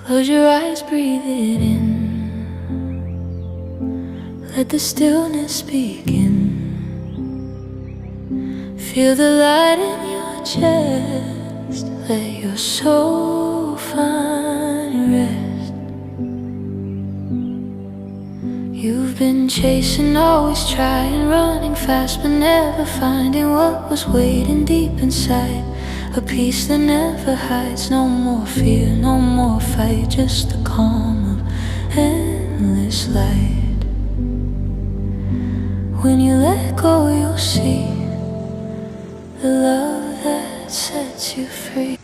Close your eyes, breathe it in. Let the stillness begin. Feel the light in your chest. Let your soul find rest. You've been chasing, always trying, running fast, but never finding what was waiting deep inside. A peace that never hides. No more fear, no more fight, just the calm of endless light. When you let go, you'll see the love that sets you free.